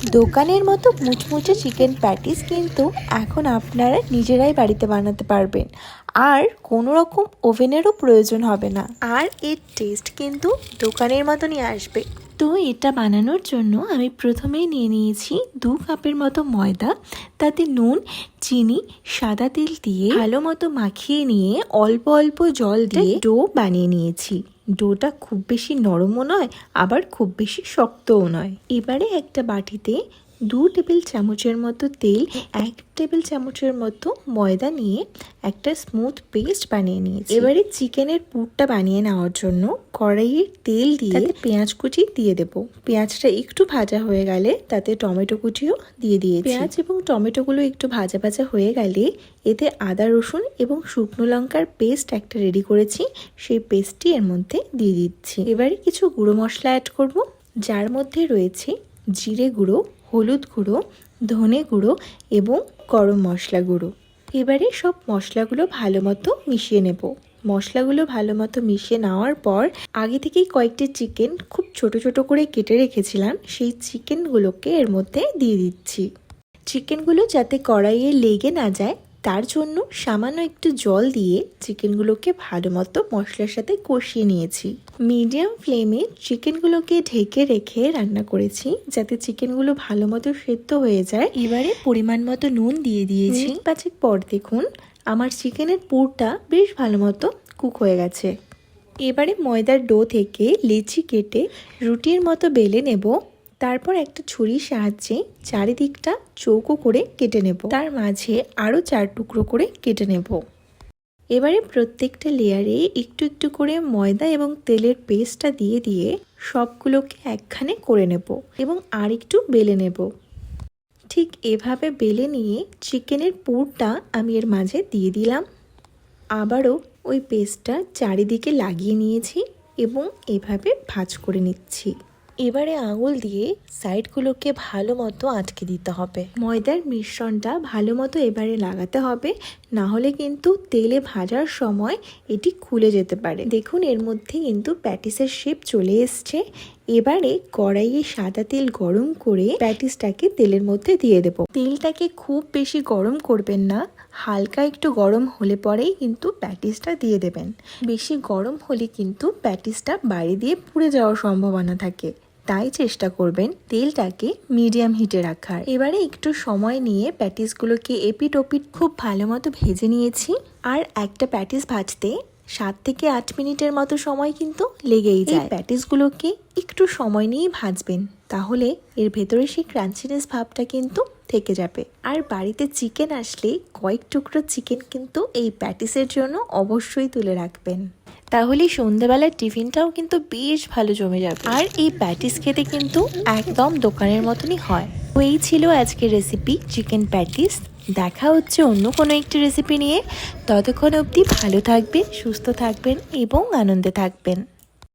দোকানের মতো মুচমুচে চিকেন প্যাটিস কিন্তু এখন আপনারা নিজেরাই বাড়িতে বানাতে পারবেন, আর কোনো রকম ওভেনেরও প্রয়োজন হবে না। আর এর টেস্ট কিন্তু দোকানের মতনই আসবে। তো এটা বানানোর জন্য আমি প্রথমেই নিয়ে নিয়েছি 2 কাপের মতো ময়দা, তাতে নুন, চিনি, সাদা তেল দিয়ে ভালো মতো মাখিয়ে নিয়ে অল্প অল্প জল দিয়ে ডো বানিয়ে নিয়েছি। ডোটা খুব বেশি নরমও নয়, আবার খুব বেশি শক্তও নয়। এবারে একটা বাটিতে 2 টেবিল চামচের মতো তেল, 1 টেবিল চামচের মতো ময়দা নিয়ে একটা স্মুথ পেস্ট বানিয়ে নিয়েছি। এবারে চিকেনের পুরটা বানিয়ে নেওয়ার জন্য কড়াইয়ে তেল দিয়ে তাতে পেঁয়াজ কুচি দিয়ে দেব। পেঁয়াজটা একটু ভাজা হয়ে গেলে তাতে টমেটো কুচিও দিয়ে দিয়েছি। পেঁয়াজ এবং টমেটোগুলো একটু ভাজা ভাজা হয়ে গেলে এতে আদা রসুন এবং শুকনো লঙ্কার পেস্ট একটা রেডি করেছি, সেই পেস্টটি এর মধ্যে দিয়ে দিচ্ছি। এবারে কিছু গুঁড়ো মশলা অ্যাড করব, যার মধ্যে রয়েছে জিরে গুঁড়ো, হলুদ গুঁড়ো, ধনে গুঁড়ো এবং গরম মশলা গুঁড়ো। এবারে সব মশলাগুলো ভালো মতো মিশিয়ে নেব। মশলাগুলো ভালো মতো মিশিয়ে নেওয়ার পর আগে থেকেই কয়েকটি চিকেন খুব ছোট ছোট করে কেটে রেখেছিলাম, সেই চিকেনগুলোকে এর মধ্যে দিয়ে দিচ্ছি। চিকেনগুলো যাতে কড়াইয়ে লেগে না যায় তার জন্য সামান্য একটু জল দিয়ে চিকেনগুলোকে ভালো মতো মশলার সাথে কষিয়ে নিয়েছি। মিডিয়াম ফ্লেমে চিকেনগুলোকে ঢেকে রেখে রান্না করেছি, যাতে চিকেনগুলো ভালো মতো সেদ্ধ হয়ে যায়। এবারে পরিমাণ মতো নুন দিয়ে দিয়েছি। 5 পর দেখুন আমার চিকেনের পুরটা বেশ ভালো মতো কুক হয়ে গেছে। এবারে ময়দার ডো থেকে লেচি কেটে রুটির মতো বেলে নেব। তারপর একটা ছুরির সাহায্যে চারিদিকটা চৌকো করে কেটে নেব, তার মাঝে আরও 4 টুকরো করে কেটে নেব। এবারে প্রত্যেকটা লেয়ারে একটু একটু করে ময়দা এবং তেলের পেস্টটা দিয়ে দিয়ে সবগুলোকে একখানে করে নেব এবং আর একটু বেলে নেব। ঠিক এভাবে বেলে নিয়ে চিকেনের পুরটা আমি এর মাঝে দিয়ে দিলাম। আবারও ওই পেস্টটা চারিদিকে লাগিয়ে নিয়েছি এবং এভাবে ভাঁজ করে নিচ্ছি। এবারে আঙুল দিয়ে সাইডগুলোকে ভালো মতো আটকে দিতে হবে। ময়দার মিশ্রণটা ভালো মতো এবারে লাগাতে হবে, না হলে কিন্তু তেলে ভাজার সময় এটি খুলে যেতে পারে। দেখুন এর মধ্যে কিন্তু প্যাটিসের শেপ চলে এসছে। এবারে কড়াইয়ে সাদা তেল গরম করে প্যাটিসটাকে তেলের মধ্যে দিয়ে দেব। তেলটাকে খুব বেশি গরম করবেন না, হালকা একটু গরম হলে পরেই কিন্তু প্যাটিসটা দিয়ে দেবেন। বেশি গরম হলে কিন্তু প্যাটিসটা বাইরে দিয়ে পুড়ে যাওয়ার সম্ভাবনা থাকে, তাই চেষ্টা করবেন তেলটাকে মিডিয়াম হিটে রাখার। এবারে একটু সময় নিয়ে প্যাটিসগুলোকে এপিট ওপিট খুব ভালো মতো ভেজে নিয়েছি। আর একটা প্যাটিস ভাজতে 7 থেকে 8 মিনিটের মতো সময় কিন্তু লেগেই যায়। প্যাটিসগুলোকে একটু সময় নিয়েই ভাজবেন, তাহলে এর ভেতরে সেই ক্রাঞ্চিনেস ভাবটা কিন্তু থেকে যাবে। আর বাড়িতে চিকেন আসলে কয়েক টুকরো চিকেন কিন্তু এই প্যাটিসের জন্য অবশ্যই তুলে রাখবেন, তাহলে সন্ধ্যাবেলার টিফিনটাও কিন্তু বেশ ভালো জমে যাবে। আর এই প্যাটিস খেতে কিন্তু একদম দোকানের মতনই হয়। তো এই ছিল আজকের রেসিপি চিকেন প্যাটিস। দেখা হচ্ছে অন্য কোনো একটি রেসিপি নিয়ে। ততক্ষণ অবধি ভালো থাকবেন, সুস্থ থাকবেন এবং আনন্দে থাকবেন।